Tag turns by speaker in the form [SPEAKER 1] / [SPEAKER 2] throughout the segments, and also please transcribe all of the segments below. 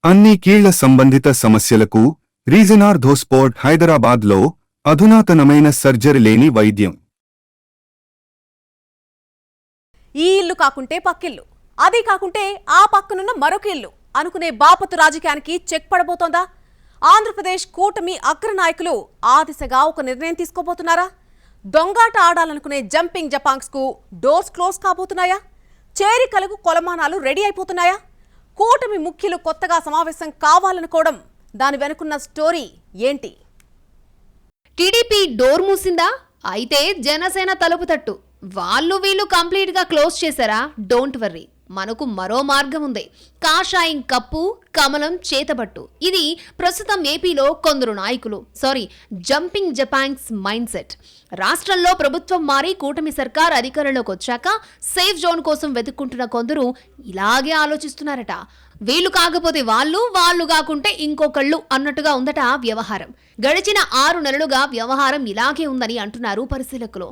[SPEAKER 1] అన్ని కీళ్ల సంబంధిత సమస్యలకు రీజనార్థోస్పోర్ట్ హైదరాబాద్లో అధునాతనమైన సర్జరీ లేని వైద్యం.
[SPEAKER 2] ఈ ఇల్లు కాకుంటే పక్కిల్లు, అది కాకుంటే ఆ పక్కనున్న మరొక ఇల్లు అనుకునే బాపతు రాజకీయానికి చెక్ పడబోతోందా? ఆంధ్రప్రదేశ్ కూటమి అగ్రనాయకులు ఆ దిశగా ఒక నిర్ణయం తీసుకోబోతున్నారా? దొంగాట ఆడాలనుకునే జంపింగ్ జపాంగ్స్ కు డోర్స్ క్లోజ్ కాబోతున్నాయా? చేరికలకు కొలమానాలు రెడీ అయిపోతున్నాయా? కూటమి ముఖ్యులు కొత్తగా సమావేశం కావాలనుకోవడం, దాని వెనుకున్న స్టోరీ ఏంటి?
[SPEAKER 3] టీడీపీ డోర్ మూసిందా? అయితే జనసేన తలుపు తట్టు. వాళ్ళు వీళ్ళు కంప్లీట్ గా క్లోజ్ చేశారా? డోంట్ వర్రీ, మనకు మరో మార్గం ఉంది. కాషాయం కప్పు, కమలం చేతబట్టు. ఇది ప్రస్తుతం ఏపీలో కొందరు నాయకులు జంపింగ్ జపాంగ్స్ మైండ్ సెట్. రాష్ట్రంలో ప్రభుత్వం మారి కూటమి సర్కార్ అధికారంలోకి వచ్చాక సేఫ్ జోన్ కోసం వెతుక్కుంటున్న కొందరు ఇలాగే ఆలోచిస్తున్నారట. వీళ్ళు కాకపోతే వాళ్ళు, వాళ్ళు కాకుంటే ఇంకొకళ్ళు అన్నట్టుగా ఉందట వ్యవహారం. గడిచిన 6 నెలలుగా వ్యవహారం ఇలాగే ఉందని అంటున్నారు పరిశీలకులు.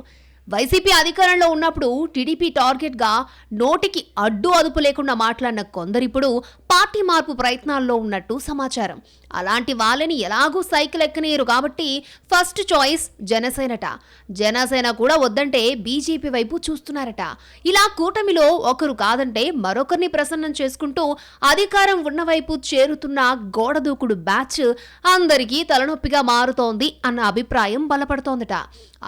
[SPEAKER 3] వైసీపీ అధికారంలో ఉన్నప్పుడు టీడీపీ టార్గెట్ గా నోటికి అడ్డు అదుపు లేకుండా మాట్లాడిన కొందరిప్పుడు పార్టీ మార్పు ప్రయత్నాల్లో ఉన్నట్టు సమాచారం. అలాంటి వాళ్ళని ఎలాగూ సైకిల్ ఎక్కనేరు కాబట్టి ఫస్ట్ చాయిస్ జనసేనట. జనసేన కూడా వద్దంటే బీజేపీ వైపు చూస్తున్నారట. ఇలా కూటమిలో ఒకరు కాదంటే మరొకరిని ప్రసన్నం చేసుకుంటూ అధికారం ఉన్న వైపు చేరుతున్న గోడదూకుడు బ్యాచ్ అందరికీ తలనొప్పిగా మారుతోంది అన్న అభిప్రాయం బలపడుతోందట.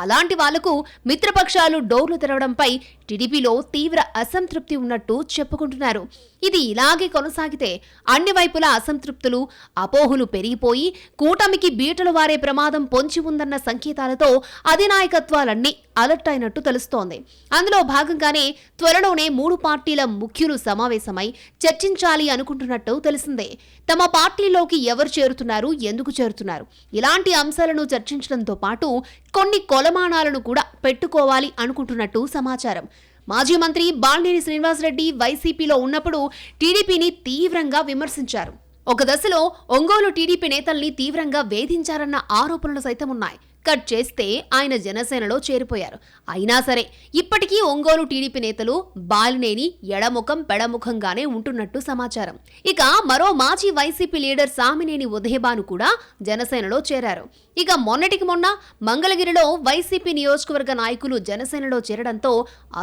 [SPEAKER 3] అలాంటి వాళ్లకు మిత్రపక్షాలు డోర్లు తెరవడంపై టీడీపీలో తీవ్ర అసంతృప్తి ఉన్నట్టు చెప్పుకుంటున్నారు. ఇది ఇలాగే కొనసాగితే అన్ని వైపులా అసంతృప్తులు, అపోహులు పెరిగిపోయి కూటమికి బీటలు వారే ప్రమాదం పొంచి ఉందన్న సంకేతాలతో అధినాయకత్వాలన్నీ అలర్ట్ అయినట్టు తెలుస్తోంది. అందులో భాగంగానే త్వరలోనే 3 పార్టీల ముఖ్యులు సమావేశమై చర్చించాలి అనుకుంటున్నట్టు తెలిసిందే. తమ పార్టీలోకి ఎవరు చేరుతున్నారు, ఎందుకు చేరుతున్నారు, ఇలాంటి అంశాలను చర్చించడంతో పాటు కొన్ని కొలమానాలను కూడా పెట్టుకోవాలి అనుకుంటున్నట్టు సమాచారం. మాజీ మంత్రి బాలినేని శ్రీనివాసరెడ్డి వైసీపీలో ఉన్నప్పుడు టీడీపీని తీవ్రంగా విమర్శించారు. ఒక దశలో ఒంగోలు టీడీపీ నేతల్ని తీవ్రంగా వేధించారన్న ఆరోపణలు సైతం ఉన్నాయి. కట్ చేస్తే ఆయన జనసేనలో చేరిపోయారు. అయినా సరే ఇప్పటికీ ఒంగోలు టీడీపీ నేతలు బాలినేని ఎడముఖం పెడముఖంగానే ఉంటున్నట్టు సమాచారం. ఇక మరో మాజీ వైసీపీ లీడర్ సామినేని ఉదయభాను కూడా జనసేనలో చేరారు. ఇక మొన్నటికి మొన్న మంగళగిరిలో వైసీపీ నియోజకవర్గ నాయకులు జనసేనలో చేరడంతో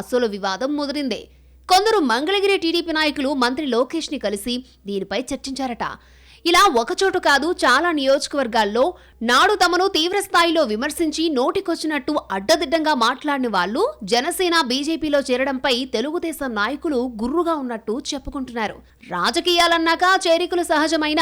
[SPEAKER 3] అసలు వివాదం ముదిరింది. కొందరు మంగళగిరి టీడీపీ నాయకులు మంత్రి లోకేష్ ని కలిసి దీనిపై చర్చించారట. ఇలా ఒకచోటు కాదు, చాలా నియోజకవర్గాల్లో నాడు తమను తీవ్ర స్థాయిలో విమర్శించి నోటికొచ్చినట్టు అడ్డదిడ్డంగా మాట్లాడిన వాళ్ళు జనసేన బీజేపీలో చేరడంపై తెలుగుదేశం నాయకులు గుర్రుగా ఉన్నట్టు చెప్పుకుంటున్నారు. రాజకీయాలన్నాక చేరికలు సహజమైన,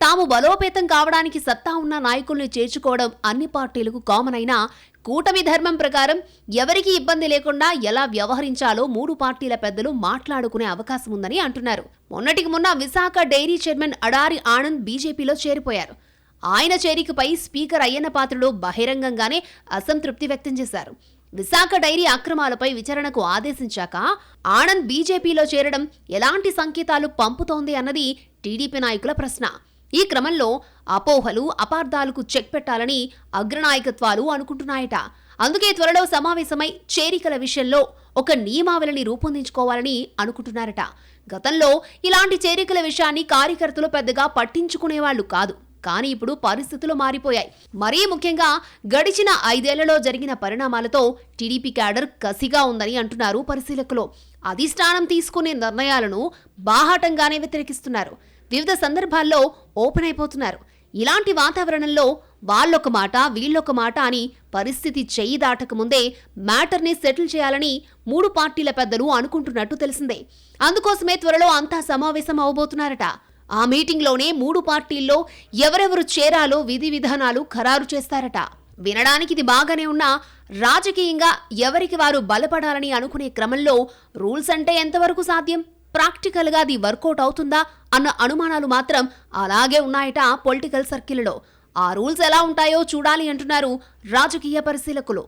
[SPEAKER 3] తాము బలోపేతం కావడానికి సత్తా ఉన్న నాయకుల్ని చేర్చుకోవడం అన్ని పార్టీలకు కామన్ అయినా కూటమి ధర్మం ప్రకారం ఎవరికీ ఇబ్బంది లేకుండా ఎలా వ్యవహరించాలో 3 పార్టీల పెద్దలు మాట్లాడుకునే అవకాశం ఉందని అంటున్నారు. మొన్నటికి మొన్న విశాఖ డైరీ చైర్మన్ అడారి ఆనంద్ బీజేపీలో చేరిపోయారు. ఆయన చేరికపై స్పీకర్ అయ్యన్న పాత్రుడు బహిరంగంగానే అసంతృప్తి వ్యక్తం చేశారు. విశాఖ డైరీ అక్రమాలపై విచారణకు ఆదేశించాక ఆనంద్ బీజేపీలో చేరడం ఎలాంటి సంకేతాలు పంపుతోంది అన్నది టీడీపీ నాయకుల ప్రశ్న. ఈ క్రమంలో అపోహలు, అపార్థాలకు చెక్ పెట్టాలని అగ్రనాయకత్వాలు అనుకుంటున్నాయట. అందుకే త్వరలో సమావేశమై చేరికల విషయంలో ఒక నియమావళిని రూపొందించుకోవాలని అనుకుంటున్నారట. గతంలో ఇలాంటి చేరికల విషయాన్ని కార్యకర్తలు పెద్దగా పట్టించుకునేవాళ్లు కాదు. కానీ ఇప్పుడు పరిస్థితులు మారిపోయాయి. మరీ ముఖ్యంగా గడిచిన 5 ఏళ్లలో జరిగిన పరిణామాలతో టీడీపీ క్యాడర్ కసిగా ఉందని అంటున్నారు పరిశీలకులు. అధిష్టానం తీసుకునే నిర్ణయాలను బాహాటంగానే వ్యతిరేకిస్తున్నారు. వివిధ సందర్భాల్లో ఓపెన్ అయిపోతున్నారు. ఇలాంటి వాతావరణంలో వాళ్ళొక మాట, వీళ్ళొక మాట అని పరిస్థితి చెయ్యి దాటకముందే మ్యాటర్ని సెటిల్ చేయాలని 3 పార్టీల పెద్దలు అనుకుంటున్నట్టు తెలిసిందే. అందుకోసమే త్వరలో అంతా సమావేశం అవబోతున్నారట. ఆ మీటింగ్లోనే 3 పార్టీల్లో ఎవరెవరు చేరాలో విధి విధానాలు ఖరారు చేస్తారట. వినడానికి ఇది బాగానే ఉన్నా రాజకీయంగా ఎవరికి వారు బలపడాలని అనుకునే క్రమంలో రూల్స్ అంటే ఎంతవరకు సాధ్యం, ప్రాక్టికల్ గా అది వర్కౌట్ అవుతుందా అన్న అనుమానాలు మాత్రం అలాగే ఉన్నాయట పొలిటికల్ సర్కిల్లో. ఆ రూల్స్ ఎలా ఉంటాయో చూడాలి అంటున్నారు రాజకీయ పరిశీలకులు.